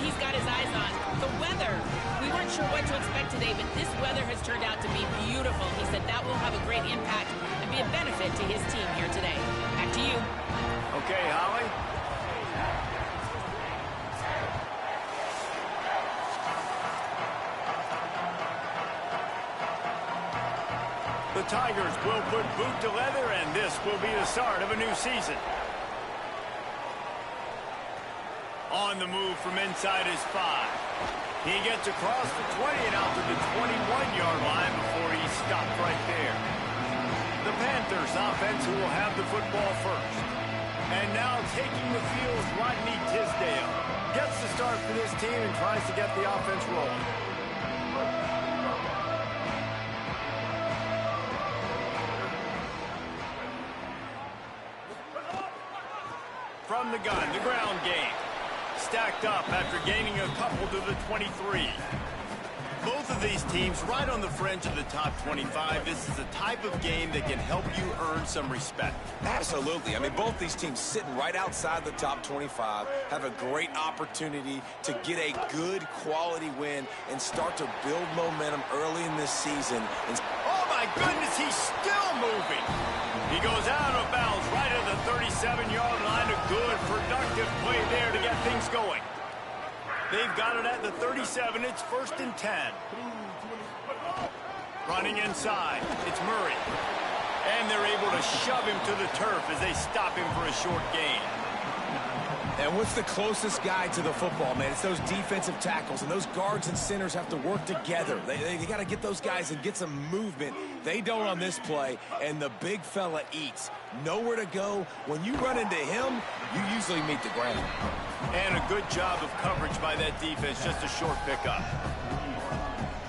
he's got his eyes on. The weather. We weren't sure what to expect today, but this weather has turned out to be beautiful. He said that will have a great impact and be a benefit to his team here today. Back to you. Okay, Holly. The Tigers will put boot to leather, and this will be the start of a new season. On the move from inside his 5. He gets across the 20 and out to the 21-yard line before he stopped right there. The Panthers offense who will have the football first. And now taking the field, Rodney Tisdale gets the start for this team and tries to get the offense rolling. From the gun, the ground game. Stacked up after gaining a couple to the 23. Both of these teams right on the fringe of the top 25. This is the type of game that can help you earn some respect. Absolutely. I mean, both these teams sitting right outside the top 25 have a great opportunity to get a good quality win and start to build momentum early in this season. Oh, my goodness, he's still moving. He goes out of bounds right at the 37-yard line. A good, productive play there to get things going. They've got it at the 37. It's 1st and 10. Running inside. It's Murray. And they're able to shove him to the turf as they stop him for a short gain. And what's the closest guy to the football, man? It's those defensive tackles, and those guards and centers have to work together. They got to get those guys and get some movement. They don't on this play, and the big fella eats. Nowhere to go. When you run into him, you usually meet the ground. And a good job of coverage by that defense. Just a short pickup.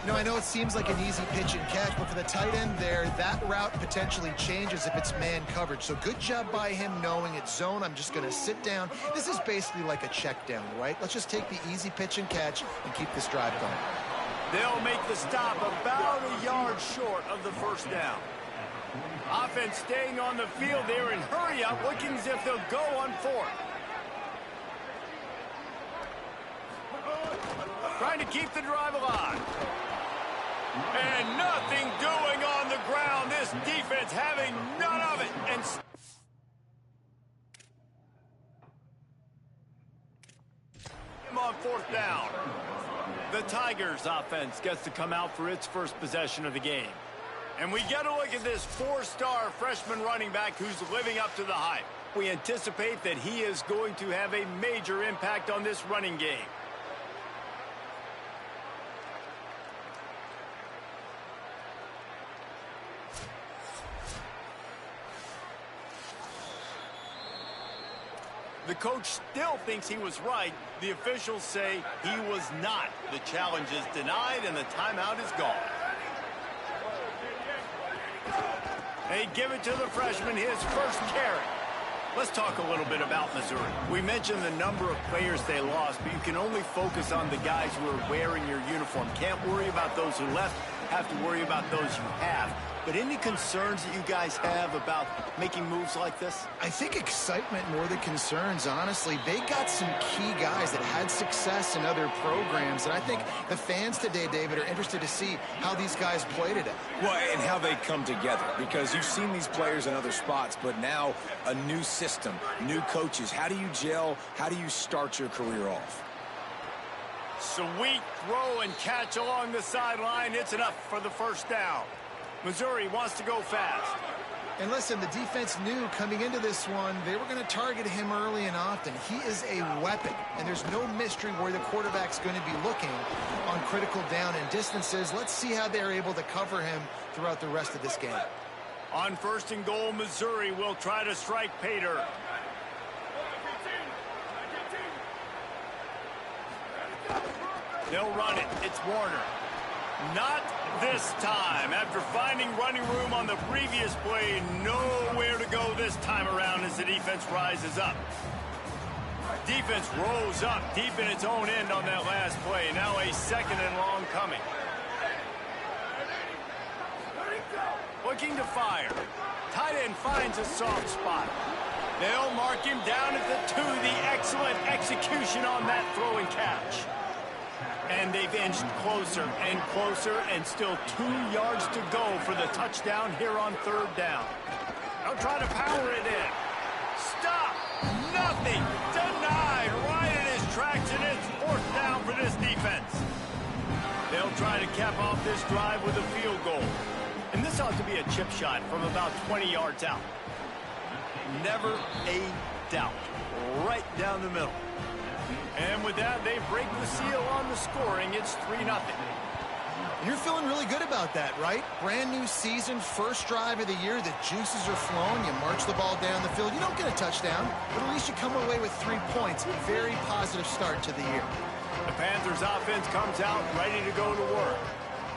You know, I know it seems like an easy pitch and catch, but for the tight end there, that route potentially changes if it's man coverage. So good job by him knowing it's zone. I'm just going to sit down. This is basically like a check down, right? Let's just take the easy pitch and catch and keep this drive going. They'll make the stop about a yard short of the first down. Offense staying on the field there and hurry up, looking as if they'll go on 4th. Trying to keep the drive alive. And nothing doing on the ground. This defense having none of it. And him on 4th down. The Tigers offense gets to come out for its first possession of the game. And we get a look at this 4-star freshman running back who's living up to the hype. We anticipate that he is going to have a major impact on this running game. The coach still thinks he was right. The officials say he was not. The challenge is denied and the timeout is gone. They give it to the freshman, his first carry. Let's talk a little bit about Missouri. We mentioned the number of players they lost, but you can only focus on the guys who are wearing your uniform. Can't worry about those who left, have to worry about those you have. But any concerns that you guys have about making moves like this? I think excitement more than concerns, honestly. They got some key guys that had success in other programs, and I think the fans today, David, are interested to see how these guys play today. Well, and how they come together, because you've seen these players in other spots, but now a new system, new coaches. How do you gel? How do you start your career off? Sweet throw and catch along the sideline. It's enough for the first down. Missouri wants to go fast. And listen, the defense knew coming into this one, they were going to target him early and often. He is a weapon, and there's no mystery where the quarterback's going to be looking on critical down and distances. Let's see how they're able to cover him throughout the rest of this game. On 1st and goal, Missouri will try to strike Pater. They'll run it. It's Warner. Not this time. After finding running room on the previous play, nowhere to go this time around as the defense rises up. Defense rose up deep in its own end on that last play. Now a 2nd and long coming. Looking to fire. Tight end finds a soft spot. They'll mark him down at the 2. The excellent execution on that throw and catch. And they've inched closer and closer, and still 2 yards to go for the touchdown here on 3rd down. They'll try to power it in. Stop! Nothing! Denied right in his tracks, and it's 4th down for this defense. They'll try to cap off this drive with a field goal. And this ought to be a chip shot from about 20 yards out. Never a doubt. Right down the middle. And with that, they break the seal on the scoring. It's 3-0. You're feeling really good about that, right? Brand new season, first drive of the year. The juices are flowing. You march the ball down the field. You don't get a touchdown, but at least you come away with 3 points. Very positive start to the year. The Panthers offense comes out ready to go to work.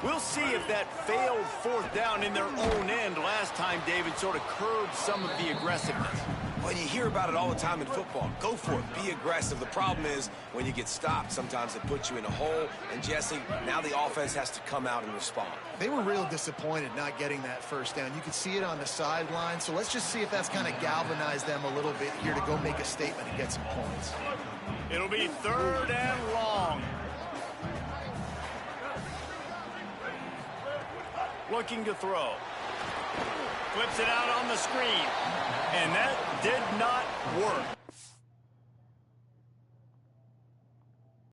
We'll see if that failed 4th down in their own end last time, David, sort of curbed some of the aggressiveness. Well, you hear about it all the time in football. Go for it. Be aggressive. The problem is when you get stopped, sometimes it puts you in a hole. And, Jesse, now the offense has to come out and respond. They were real disappointed not getting that first down. You could see it on the sideline. So let's just see if that's kind of galvanized them a little bit here to go make a statement and get some points. It'll be 3rd and long. Looking to throw. Flips it out on the screen. And that did not work.